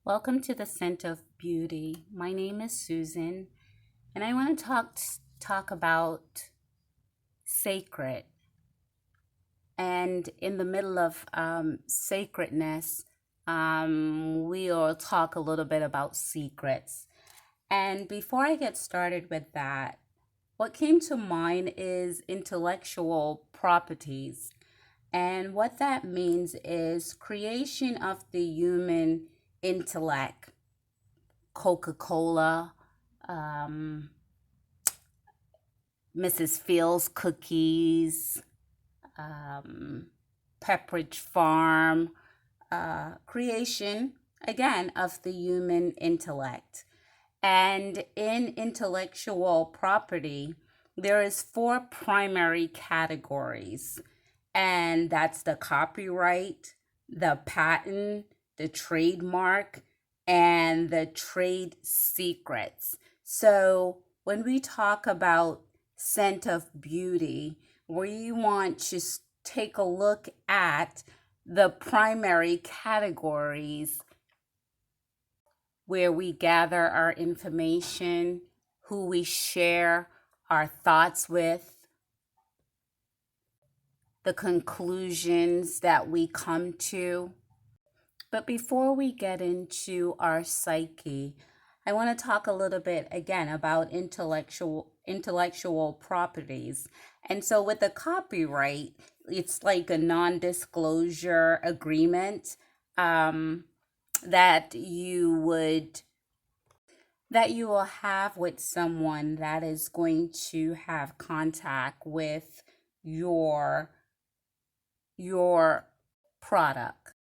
Welcome to the Scent of Beauty. My name is Susan, and I want to talk about sacred. And in the middle of sacredness, we'll talk a little bit about secrets. And before I get started with that, what came to mind is intellectual properties. And what that means is creation of the human intellect. Coca-Cola, um, Mrs. Fields cookies, um, Pepperidge Farm, creation again of the human intellect. And in intellectual property, there is four primary categories, and that's the copyright, the patent, the trademark, and the trade secrets. So when we talk about scent of beauty, we want to take a look at the primary categories where we gather our information, who we share our thoughts with, the conclusions that we come to. But before we get into our psyche, I want to talk a little bit again about intellectual properties. And so with the copyright, it's like a non-disclosure agreement that you will have with someone that is going to have contact with your product.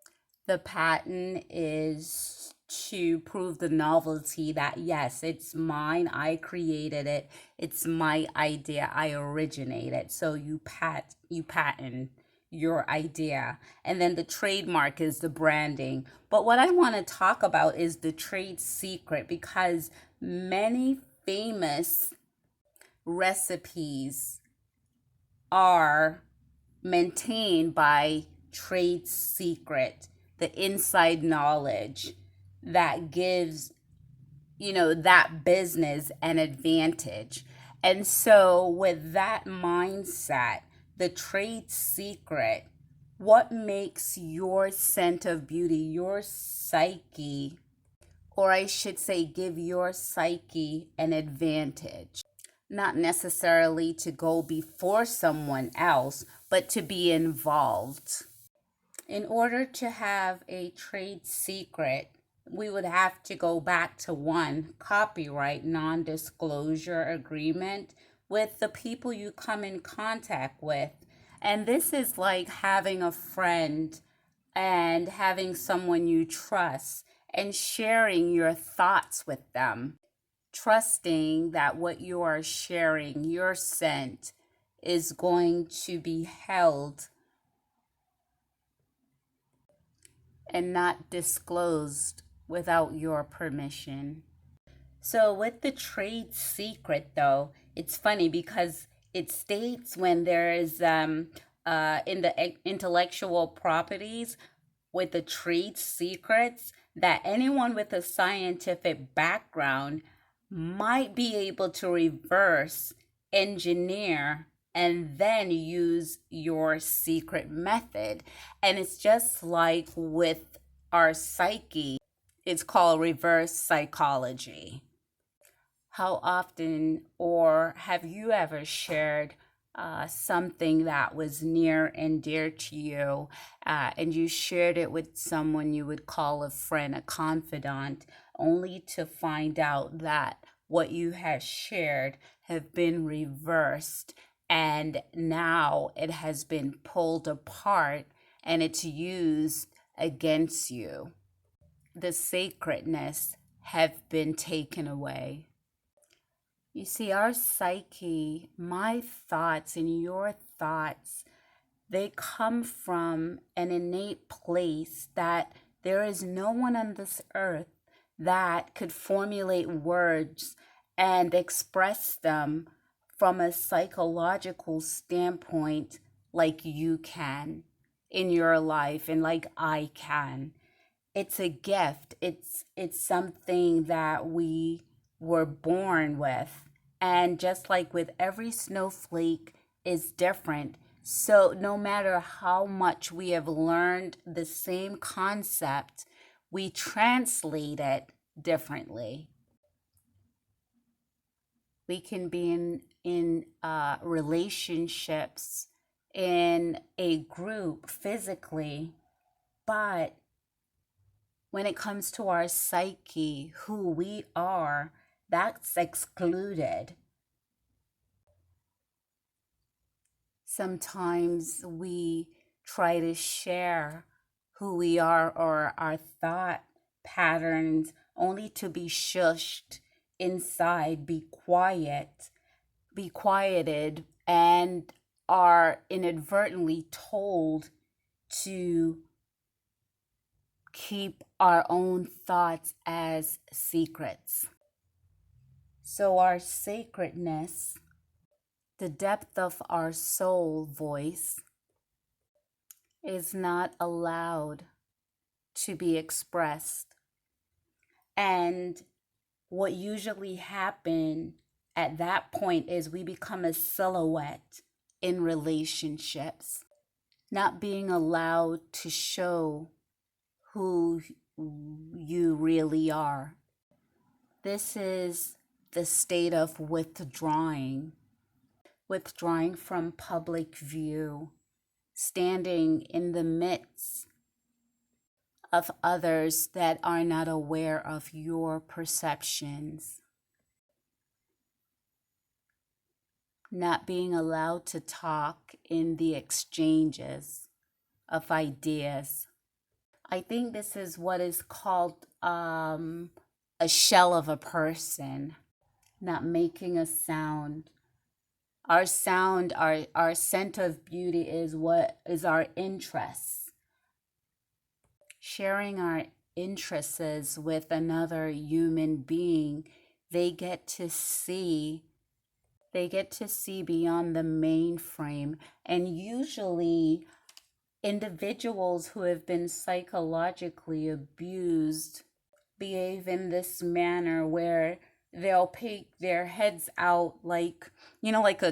The patent is to prove the novelty that yes, it's mine, I created it, it's my idea, I originated. So you patent your idea. And then the trademark is the branding. But what I want to talk about is the trade secret, because many famous recipes are maintained by trade secret, the inside knowledge that gives that business an advantage. And so with that mindset, the trade secret, what makes your scent of beauty, your psyche, or I should say give your psyche an advantage, not necessarily to go before someone else, but to be involved. In order to have a trade secret, we would have to go back to one, copyright non-disclosure agreement with the people you come in contact with. And this is like having a friend and having someone you trust and sharing your thoughts with them, trusting that what you are sharing, your scent, is going to be held and not disclosed without your permission. So with the trade secret, though, it's funny because it states when there is in the intellectual properties with the trade secrets that anyone with a scientific background might be able to reverse engineer and then use your secret method. And it's just like with our psyche, it's called reverse psychology. How often or have you ever shared something that was near and dear to you, and you shared it with someone you would call a friend, a confidant, only to find out that what you have shared have been reversed, and now it has been pulled apart and it's used against you? The sacredness have been taken away. You see, our psyche, my thoughts and your thoughts, they come from an innate place that there is no one on this earth that could formulate words and express them from a psychological standpoint like you can in your life and like I can. It's a gift. It's something that we were born with. And just like with every snowflake is different. So no matter how much we have learned the same concept, we translate it differently. We can be in relationships in a group physically, but when it comes to our psyche, who we are, that's excluded. Sometimes we try to share who we are or our thought patterns only to be shushed inside, be quieted, and are inadvertently told to keep our own thoughts as secrets. So, our sacredness, the depth of our soul voice, is not allowed to be expressed. And what usually happens at that point is we become a silhouette in relationships, not being allowed to show who you really are. This is the state of withdrawing from public view, standing in the midst of others that are not aware of your perceptions, not being allowed to talk in the exchanges of ideas. I think this is what is called a shell of a person, not making a sound. Our sound, our scent of beauty is what is our interests. Sharing our interests with another human being, they get to see beyond the mainframe. And usually individuals who have been psychologically abused behave in this manner where they'll peek their heads out like, like a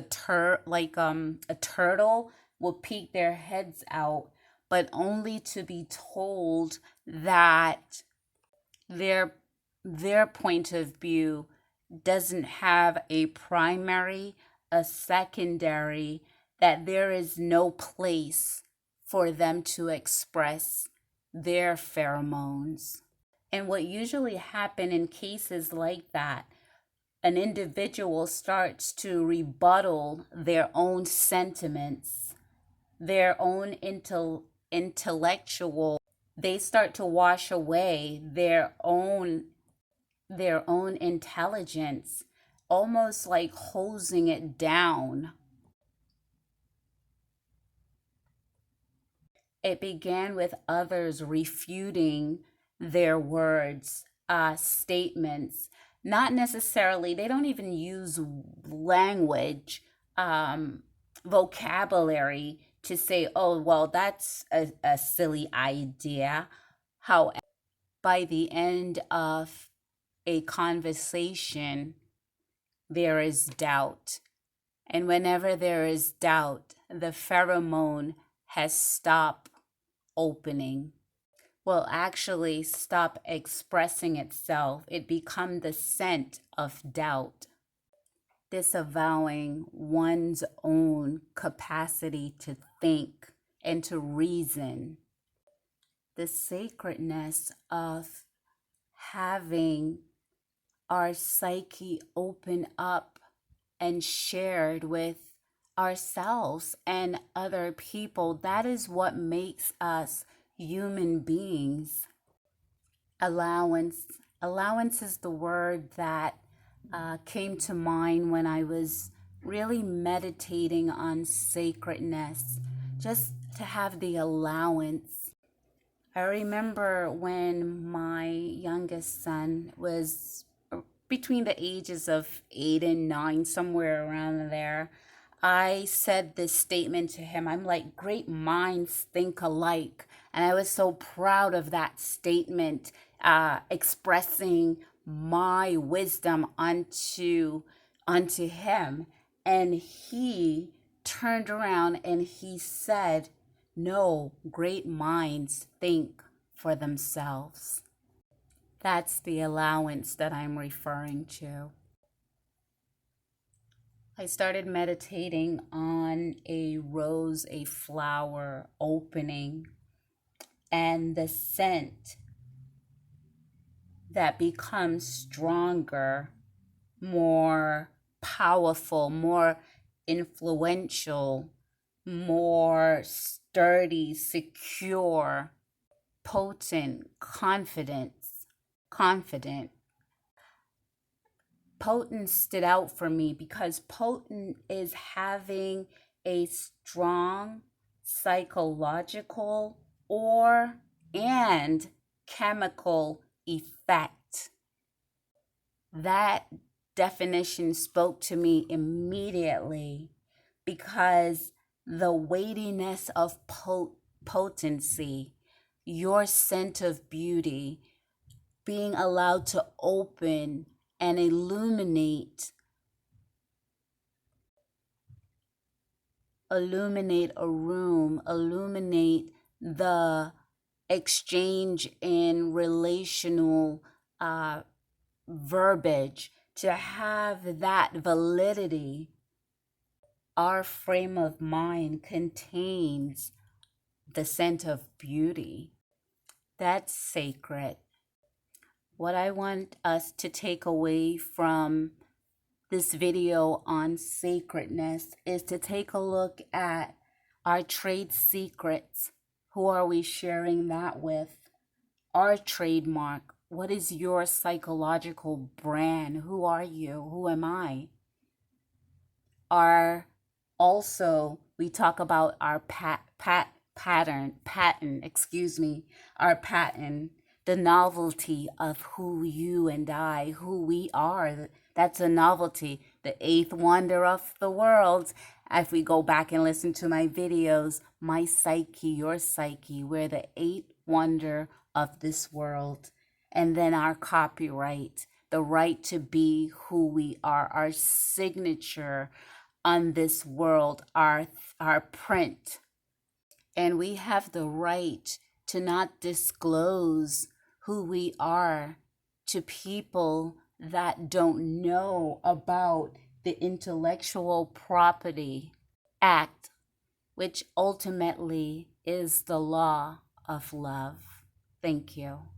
turtle will peek their heads out, but only to be told that their their point of view doesn't have a primary, a secondary, that there is no place for them to express their pheromones. And what usually happens in cases like that, an individual starts to rebuttal their own sentiments, their own intellectual, they start to wash away their own intelligence, almost like hosing it down. It began with others refuting their words, statements. Not necessarily, they don't even use language, um, vocabulary to say, oh, well, that's a silly idea. However, by the end of a conversation, there is doubt. And whenever there is doubt, the pheromone has stopped opening. Will actually stop expressing itself. It becomes the scent of doubt, disavowing one's own capacity to think and to reason. The sacredness of having our psyche open up and shared with ourselves and other people. That is what makes us human beings. Allowance. Allowance is the word that came to mind when I was really meditating on sacredness. Just to have the allowance. I remember when my youngest son was between the ages of 8 and 9, somewhere around there, I said this statement to him. I'm like, great minds think alike. And I was so proud of that statement, expressing my wisdom unto him. And he turned around and he said, "No, great minds think for themselves." That's the allowance that I'm referring to. I started meditating on a rose, a flower opening, and the scent that becomes stronger, more powerful, more influential, more sturdy, secure, potent, confident. Potent stood out for me because potent is having a strong psychological or and chemical effect. That definition spoke to me immediately because the weightiness of potency, your scent of beauty, being allowed to open and illuminate a room, illuminate the exchange in relational verbiage, to have that validity. Our frame of mind contains the scent of beauty. That's sacred. What I want us to take away from this video on sacredness is to take a look at our trade secrets. Who are we sharing that with? Our trademark. What is your psychological brand? Who are you? Who am I? We talk about our our pattern, the novelty of who you and I, who we are. That's a novelty, the eighth wonder of the world. If we go back and listen to my videos, my psyche, your psyche, we're the eighth wonder of this world. And then our copyright, the right to be who we are, our signature on this world, our print. And we have the right to not disclose who we are to people that don't know about the Intellectual Property Act, which ultimately is the law of love. Thank you.